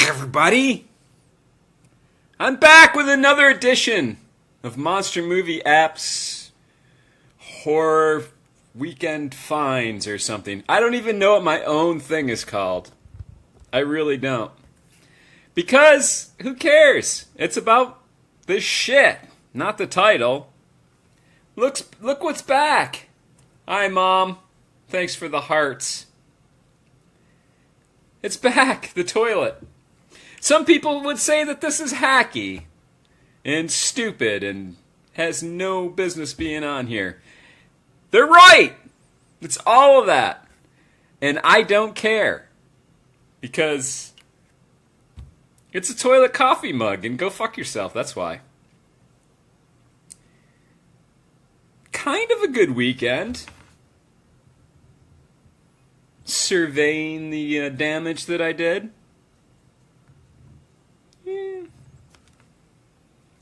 Everybody, I'm back with another edition of Monster Movie Apps Horror Weekend Finds or something. I don't even know what my own thing is called. I really don't. Because, who cares? It's about this shit, not the title. Look what's back. Hi, Mom. Thanks for the hearts. It's back, the toilet. Some people would say that this is hacky and stupid and has no business being on here. They're right! It's all of that. And I don't care. Because it's a toilet coffee mug, and go fuck yourself, that's why. Kind of a good weekend. Surveying the damage that I did. Yeah.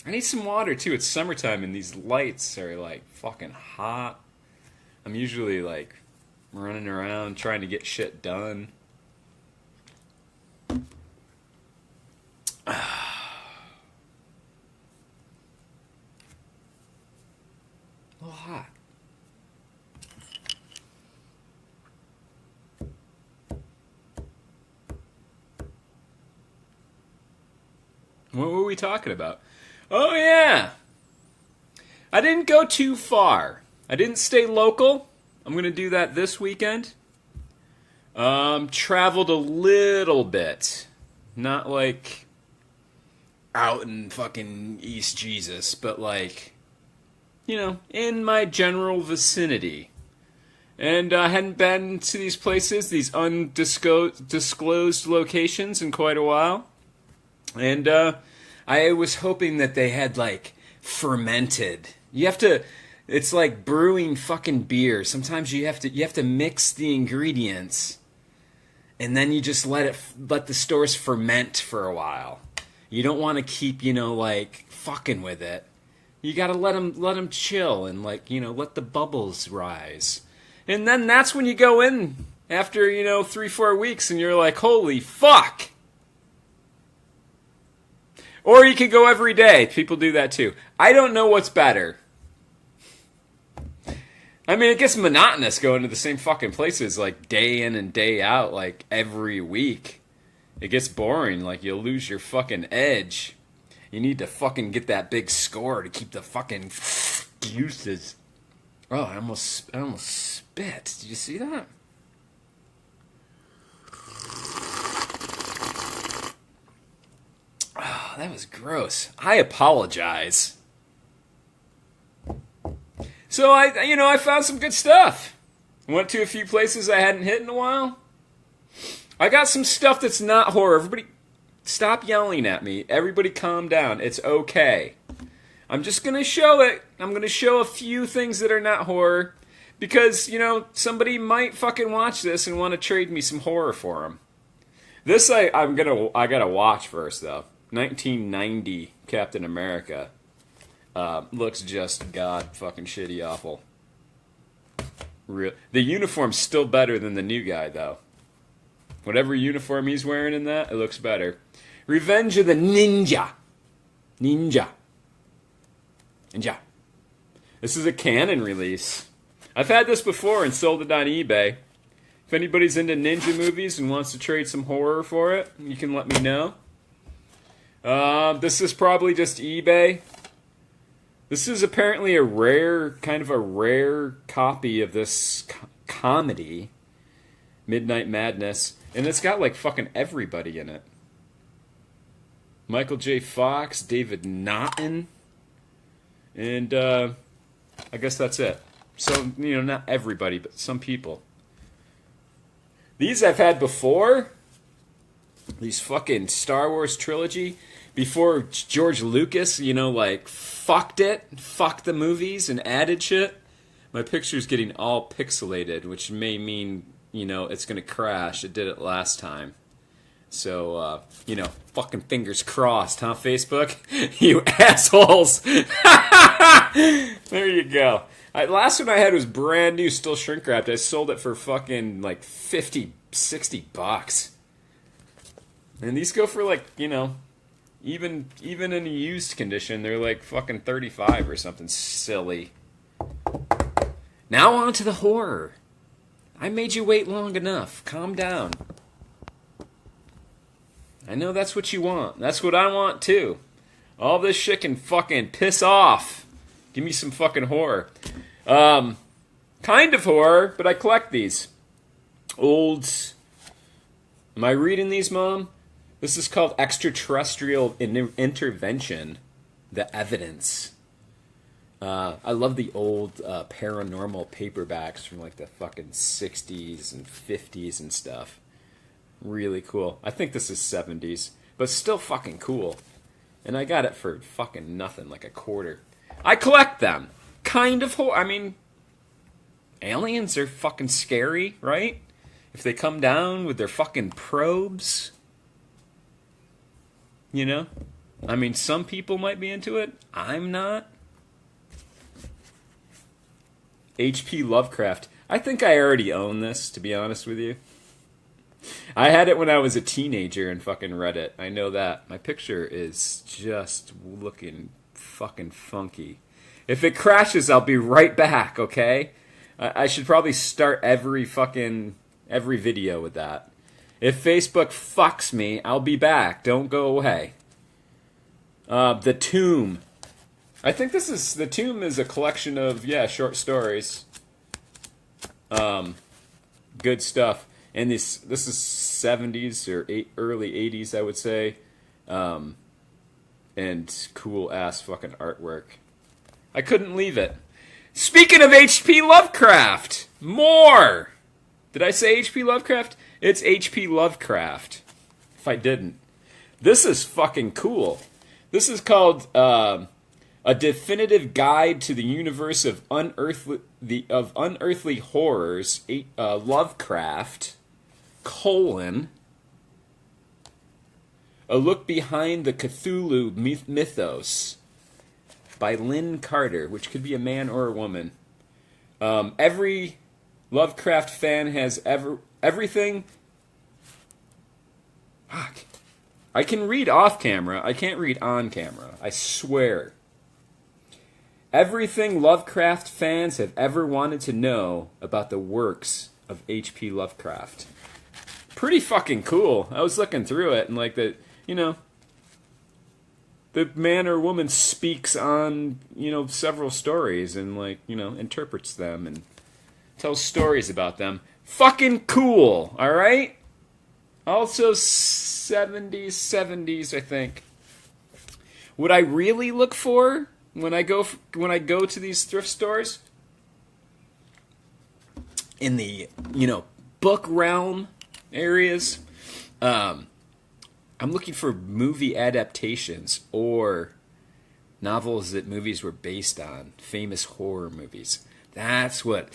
I need some water too. It's summertime and these lights are like fucking hot. I'm usually like running around trying to get shit done. A little hot. What were we talking about? Oh, yeah. I didn't go too far. I didn't stay local. I'm going to do that this weekend. Traveled a little bit. Not like out in fucking East Jesus, but like, you know, in my general vicinity. And I hadn't been to these places, these undisclosed locations in quite a while. And I was hoping that they had, like, fermented. You have to, it's like brewing fucking beer. Sometimes you have to mix the ingredients, and then you just let the stores ferment for a while. You don't want to keep, you know, like, fucking with it. You gotta let them chill and, like, you know, let the bubbles rise. And then that's when you go in after, you know, 3-4 weeks, and you're like, holy fuck! Or you could go every day. People do that too. I don't know what's better. I mean, it gets monotonous going to the same fucking places like day in and day out, like every week. It gets boring, like you'll lose your fucking edge. You need to fucking get that big score to keep the fucking juices. Oh, I almost spit. Did you see that? Oh, that was gross. I apologize. So I found some good stuff. Went to a few places I hadn't hit in a while. I got some stuff that's not horror. Everybody, stop yelling at me. Everybody calm down. It's okay. I'm just going to show it. I'm going to show a few things that are not horror. Because, you know, somebody might fucking watch this and want to trade me some horror for them. This I gotta watch first, though. 1990 Captain America looks just god fucking shitty awful. The uniform's still better than the new guy, though. Whatever uniform he's wearing in that, it looks better. Revenge of the Ninja. Ninja. This is a Canon release. I've had this before and sold it on eBay. If anybody's into ninja movies and wants to trade some horror for it, you can let me know. This is probably just eBay. This is apparently a rare copy of this comedy, Midnight Madness, and it's got like fucking everybody in it. Michael J. Fox, David Naughton, and I guess that's it. So, you know, not everybody, but some people. These I've had before. These fucking Star Wars trilogy. Before George Lucas, you know, like, fucked the movies and added shit. My picture's getting all pixelated, which may mean, you know, it's gonna crash. It did it last time. So, you know, fucking fingers crossed, huh, Facebook? You assholes! There you go. Last one I had was brand new, still shrink wrapped. I sold it for fucking, like, $50, $60. And these go for like, even in a used condition, they're like fucking 35 or something silly. Now on to the horror. I made you wait long enough. Calm down. I know that's what you want. That's what I want too. All this shit can fucking piss off. Give me some fucking horror. Kind of horror, but I collect these. Old... Am I reading these, Mom? This is called Extraterrestrial Intervention. The Evidence. I love the old paranormal paperbacks from like the fucking 60s and 50s and stuff. Really cool. I think this is 70s, but still fucking cool. And I got it for fucking nothing, like a quarter. I collect them. Kind of horror. I mean, aliens are fucking scary, right? If they come down with their fucking probes. You know? I mean, some people might be into it. I'm not. H.P. Lovecraft. I think I already own this, to be honest with you. I had it when I was a teenager and fucking read it. I know that. My picture is just looking fucking funky. If it crashes, I'll be right back, okay? I should probably start every video with that. If Facebook fucks me, I'll be back. Don't go away. The Tomb. I think The Tomb is a collection of, short stories. Good stuff. And this is 70s or early 80s, I would say. And cool-ass fucking artwork. I couldn't leave it. Speaking of H.P. Lovecraft, more! Did I say H.P. Lovecraft? It's H.P. Lovecraft. If I didn't. This is fucking cool. This is called A Definitive Guide to the Universe of Unearthly Horrors, Lovecraft, : A Look Behind the Cthulhu Mythos, by Lynn Carter, which could be a man or a woman. Every Lovecraft fan has everything. Fuck. I can read off camera. I can't read on camera. I swear. Everything Lovecraft fans have ever wanted to know about the works of H.P. Lovecraft. Pretty fucking cool. I was looking through it and like the man or woman speaks on, several stories and interprets them and tells stories about them. Fucking cool, all right? Also 70s, I think. What I really look for when I go to these thrift stores in the, book realm areas, I'm looking for movie adaptations or novels that movies were based on, famous horror movies. That's what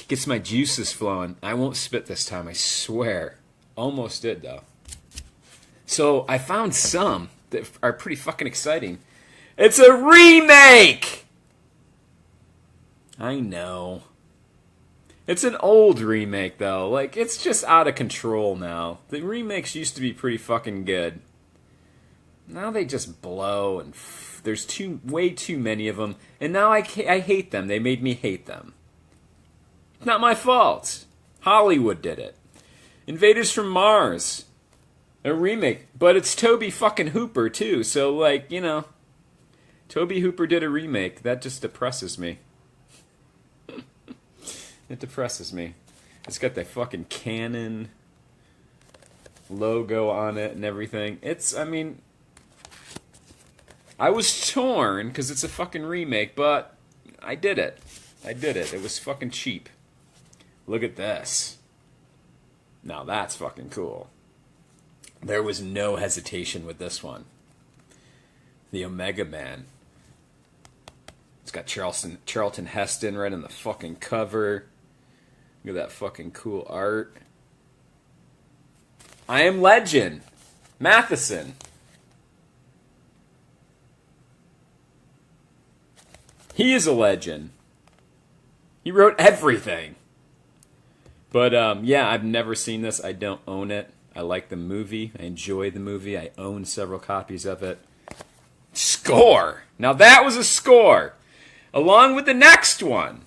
gets my juices flowing. I won't spit this time, I swear. Almost did, though. So I found some that are pretty fucking exciting. It's a remake! I know. It's an old remake, though. Like, it's just out of control now. The remakes used to be pretty fucking good. Now they just blow, and there's way too many of them. And now I hate them. They made me hate them. It's not my fault. Hollywood did it. Invaders from Mars. A remake. But it's Toby fucking Hooper, too. So, Toby Hooper did a remake. That just depresses me. It depresses me. It's got the fucking Canon logo on it and everything. I was torn because it's a fucking remake, but I did it. It was fucking cheap. Look at this. Now that's fucking cool. There was no hesitation with this one. The Omega Man. It's got Charlton Heston right on the fucking cover. Look at that fucking cool art. I Am Legend. Matheson. He is a legend. He wrote everything. But, I've never seen this. I don't own it. I like the movie. I enjoy the movie. I own several copies of it. Score! Now that was a score! Along with the next one.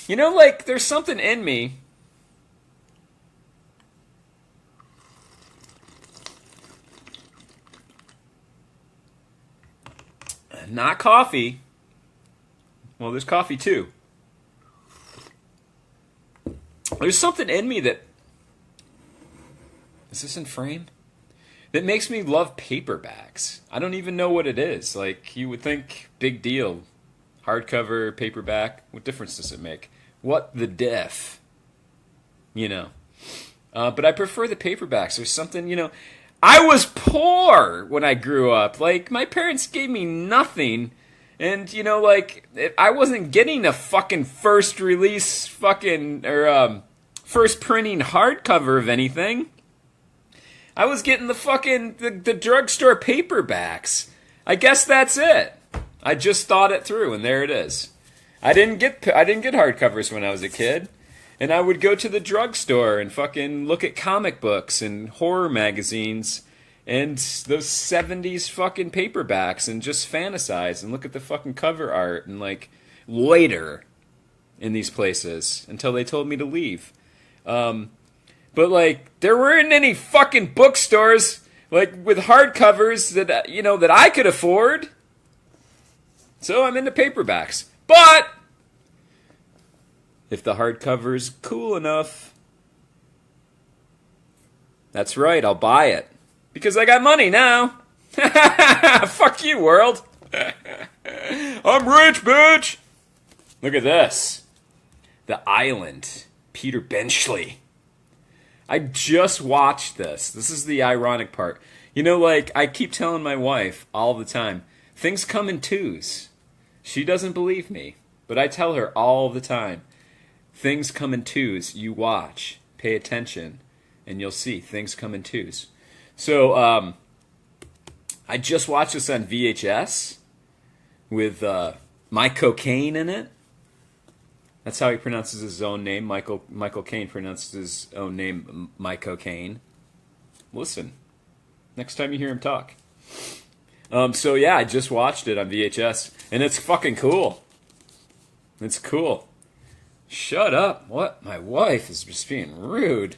You know, like, there's something in me. Not coffee. Well, there's coffee too. There's something in me that... Is this in frame? That makes me love paperbacks. I don't even know what it is. Like, you would think, big deal. Hardcover, paperback, what difference does it make? What the diff? You know. But I prefer the paperbacks. There's something, you know... I was poor when I grew up. Like, my parents gave me nothing. And, you know, like, I wasn't getting a fucking first release fucking... Or, first printing hardcover of anything. I was getting the fucking... The drugstore paperbacks. I guess that's it. I just thought it through, and there it is. I didn't get hardcovers when I was a kid, and I would go to the drugstore and fucking look at comic books and horror magazines and those 70s fucking paperbacks and just fantasize and look at the fucking cover art and like loiter in these places until they told me to leave. But like there weren't any fucking bookstores like with hardcovers that you know that I could afford. So I'm into paperbacks. But if the hardcover's cool enough, that's right, I'll buy it. Because I got money now. Fuck you, world. I'm rich, bitch. Look at this. The Island. Peter Benchley. I just watched this. This is the ironic part. You know, like, I keep telling my wife all the time, things come in twos. She doesn't believe me, but I tell her all the time, things come in twos. You watch, pay attention, and you'll see things come in twos. So, I just watched this on VHS with My Cocaine in it. That's how he pronounces his own name. Michael Caine pronounces his own name, My Cocaine. Listen, next time you hear him talk. So yeah, I just watched it on VHS, and it's fucking cool. It's cool. Shut up. What? My wife is just being rude.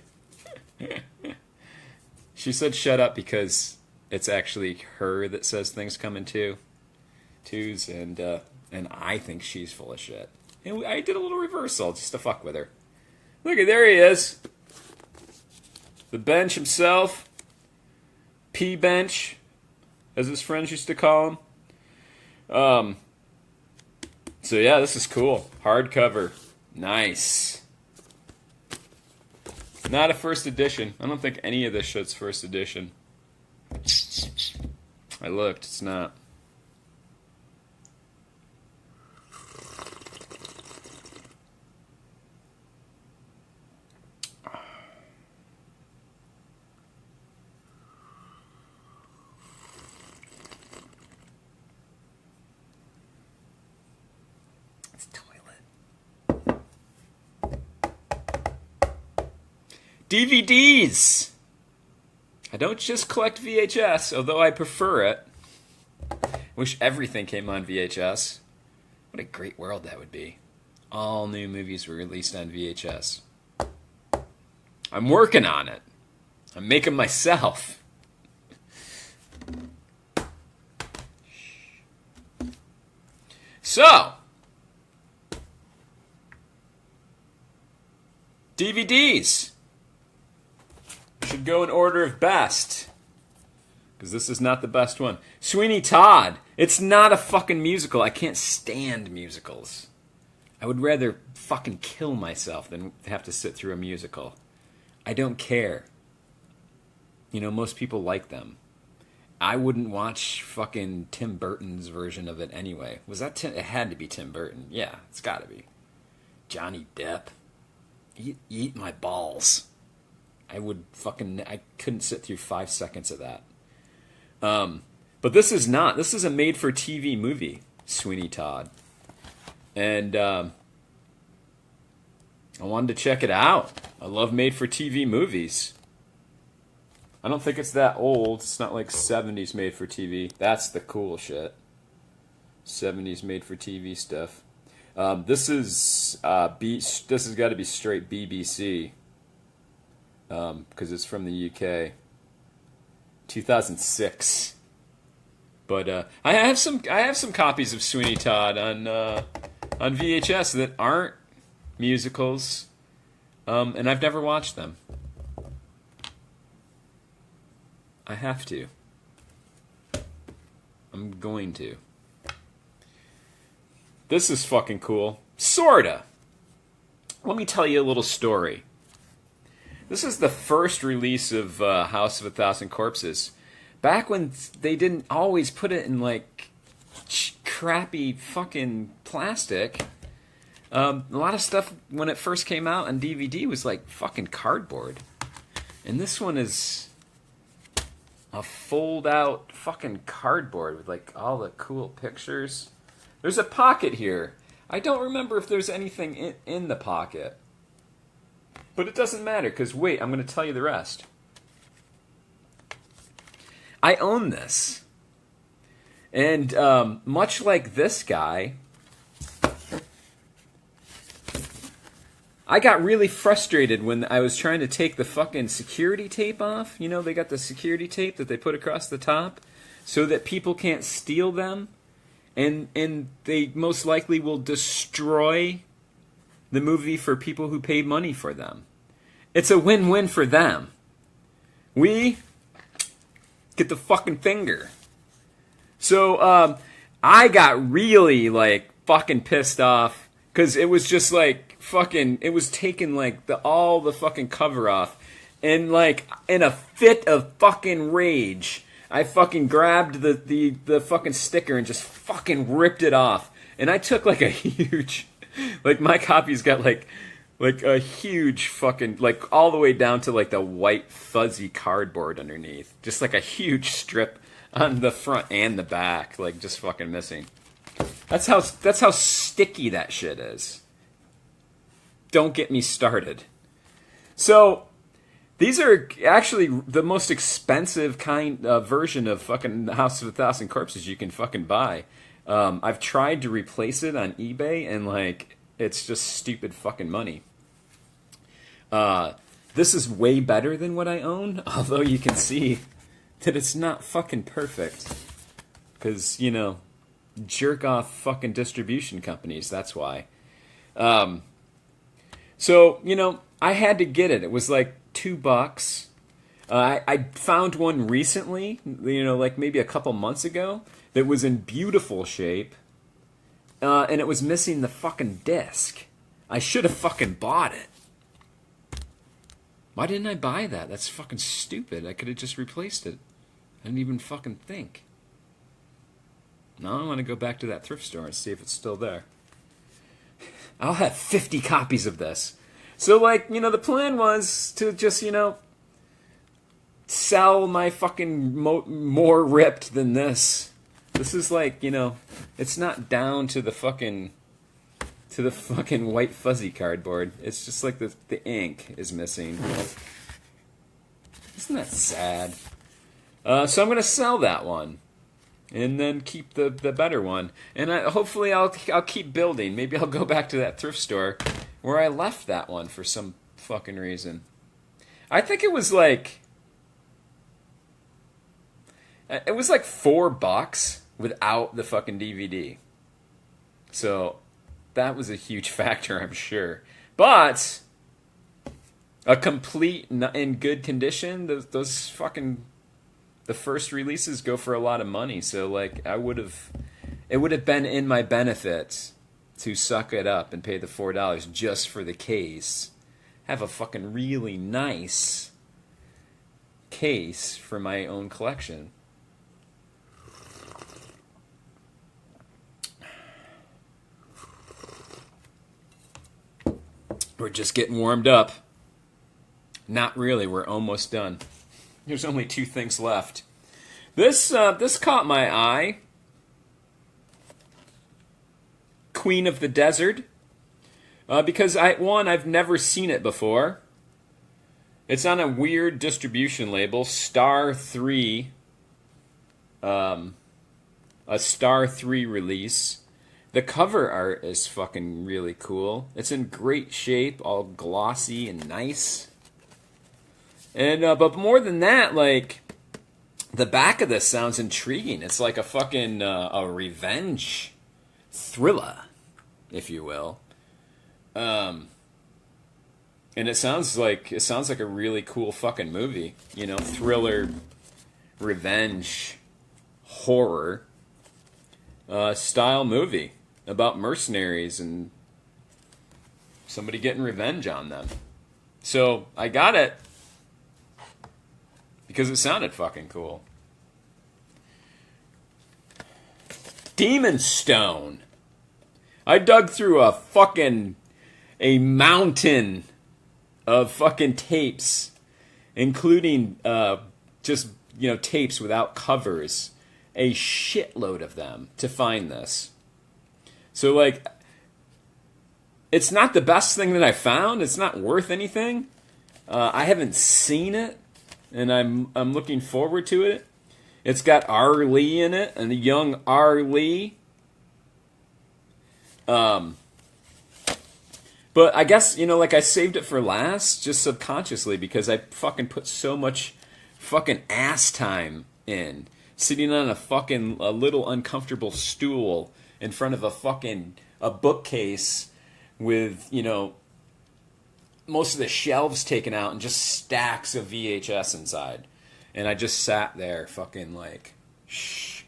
She said shut up because it's actually her that says things come in twos, and I think she's full of shit. And I did a little reversal just to fuck with her. Look at, there he is. The Bench himself. P-Bench, as his friends used to call him. So yeah, this is cool. Hardcover. Nice. Not a first edition. I don't think any of this shit's first edition. I looked. It's not. DVDs! I don't just collect VHS, although I prefer it. Wish everything came on VHS. What a great world that would be. All new movies were released on VHS. I'm working on it. I'm making myself. So, DVDs. Should go in order of best. Because this is not the best one. Sweeney Todd. It's not a fucking musical. I can't stand musicals. I would rather fucking kill myself than have to sit through a musical. I don't care. You know, most people like them. I wouldn't watch fucking Tim Burton's version of it anyway. Was that Tim? It had to be Tim Burton. Yeah, it's gotta be. Johnny Depp. Eat my balls. I couldn't sit through 5 seconds of that. But this is not. This is a made-for-TV movie, Sweeney Todd. And I wanted to check it out. I love made-for-TV movies. I don't think it's that old. It's not like 70s made for TV. That's the cool shit. 70s made for TV stuff. This has got to be straight BBC. Because it's from the UK. 2006. But I have some copies of Sweeney Todd on VHS that aren't musicals, and I've never watched them. I have to. I'm going to. This is fucking cool. Sorta. Let me tell you a little story. This is the first release of House of a Thousand Corpses. Back when they didn't always put it in, like, crappy fucking plastic. A lot of stuff, when it first came out on DVD, was, like, fucking cardboard. And this one is a fold-out fucking cardboard with, like, all the cool pictures. There's a pocket here. I don't remember if there's anything in the pocket. But it doesn't matter, because wait, I'm going to tell you the rest. I own this. And much like this guy, I got really frustrated when I was trying to take the fucking security tape off. You know, they got the security tape that they put across the top so that people can't steal them. And they most likely will destroy the movie for people who paid money for them. It's a win-win for them. We get the fucking finger. So I got really like fucking pissed off because it was just like fucking. It was taking like all the fucking cover off, and like in a fit of fucking rage, I fucking grabbed the fucking sticker and just fucking ripped it off. And I took like a huge, like my copy's got like a huge fucking, like all the way down to like the white fuzzy cardboard underneath. Just like a huge strip on the front and the back, like just fucking missing. That's how sticky that shit is. Don't get me started. So these are actually the most expensive version of fucking House of a Thousand Corpses you can fucking buy. I've tried to replace it on eBay, and like it's just stupid fucking money. This is way better than what I own, although you can see that it's not fucking perfect. Because, you know, jerk off fucking distribution companies, that's why. So, you know, I had to get it. It was like $2. I found one recently, you know, like maybe a couple months ago, that was in beautiful shape, and it was missing the fucking disc. I should have fucking bought it. Why didn't I buy that? That's fucking stupid. I could have just replaced it. I didn't even fucking think. Now I want to go back to that thrift store and see if it's still there. I'll have 50 copies of this. So, like, you know, the plan was to just, you know, sell my fucking more ripped than this. This is like, you know, it's not down to the fucking white fuzzy cardboard. It's just like the ink is missing. Isn't that sad? So I'm gonna sell that one, and then keep the better one. And hopefully I'll keep building. Maybe I'll go back to that thrift store where I left that one for some fucking reason. I think it was like $4 without the fucking DVD. So that was a huge factor, I'm sure. But a complete in good condition, those fucking the first releases go for a lot of money. So like it would have been in my benefit to suck it up and pay the $4 just for the case. Have a fucking really nice case for my own collection. We're just getting warmed up. Not really, we're almost done. There's only 2 things left. This caught my eye. Queen of the Desert. Because I've never seen it before. It's on a weird distribution label, Star 3, a Star 3 release. The cover art is fucking really cool. It's in great shape, all glossy and nice. And but more than that, like, the back of this sounds intriguing. It's like a fucking a revenge thriller, if you will. And it sounds like a really cool fucking movie, you know, thriller, revenge, horror style movie about mercenaries and somebody getting revenge on them. So I got it because it sounded fucking cool. Demon Stone. I dug through a mountain of fucking tapes, including just, you know, tapes without covers, a shitload of them to find this. So, like, it's not the best thing that I found. It's not worth anything. I haven't seen it, and I'm looking forward to it. It's got R. Lee in it, and a young R. Lee. But I guess, you know, like, I saved it for last, just subconsciously, because I fucking put so much fucking ass time in. Sitting on a little uncomfortable stool in front of a bookcase with, you know, most of the shelves taken out and just stacks of VHS inside. And I just sat there fucking like,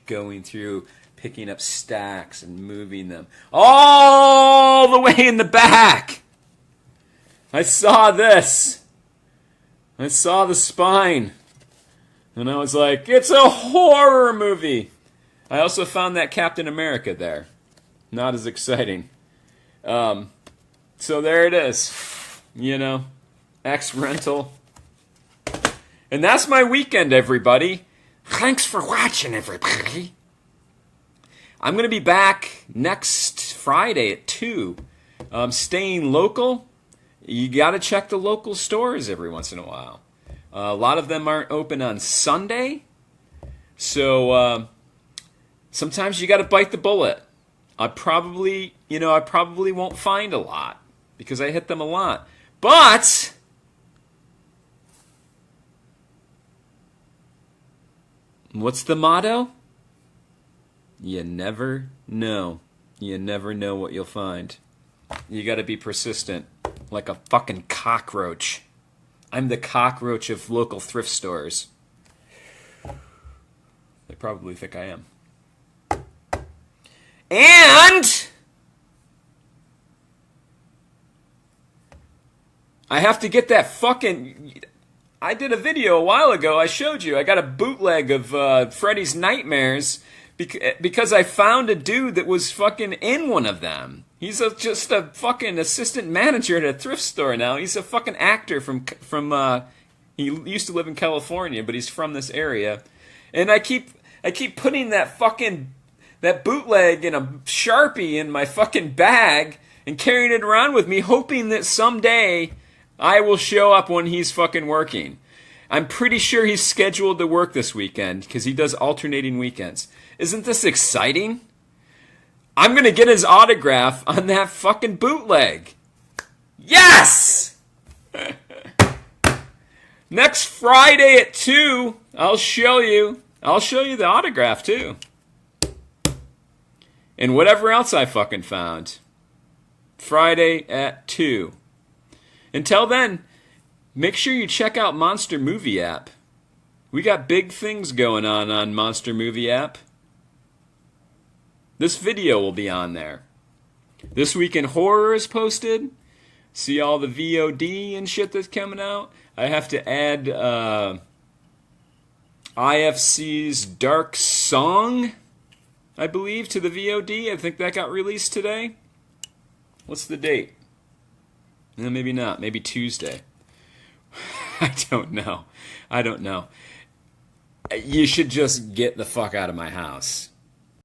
going through, picking up stacks and moving them all the way in the back. I saw this. I saw the spine. And I was like, it's a horror movie. I also found that Captain America there. Not as exciting. So there it is. You know, X-Rental. And that's my weekend, everybody. Thanks for watching, everybody. I'm going to be back next Friday at 2. Staying local. You got to check the local stores every once in a while. A lot of them aren't open on Sunday. So sometimes you got to bite the bullet. I probably won't find a lot because I hit them a lot. But what's the motto? You never know. You never know what you'll find. You got to be persistent, like a fucking cockroach. I'm the cockroach of local thrift stores. They probably think I am. And I have to get that fucking... I did a video a while ago. I showed you. I got a bootleg of Freddy's Nightmares because I found a dude that was fucking in one of them. He's just a fucking assistant manager at a thrift store now. He's a fucking actor from he used to live in California, but he's from this area. And I keep putting that bootleg in a Sharpie in my fucking bag and carrying it around with me, hoping that someday I will show up when he's fucking working. I'm pretty sure he's scheduled to work this weekend because he does alternating weekends. Isn't this exciting? I'm going to get his autograph on that fucking bootleg. Yes! Next Friday at 2, I'll show you the autograph too. And whatever else I fucking found. Friday at 2. Until then, make sure you check out Monster Movie App. We got big things going on Monster Movie App. This video will be on there. This Week in Horror is posted. See all the VOD and shit that's coming out. I have to add IFC's Dark Song, I believe, to the VOD. I think that got released today. What's the date? Maybe not. Maybe Tuesday. I don't know. You should just get the fuck out of my house.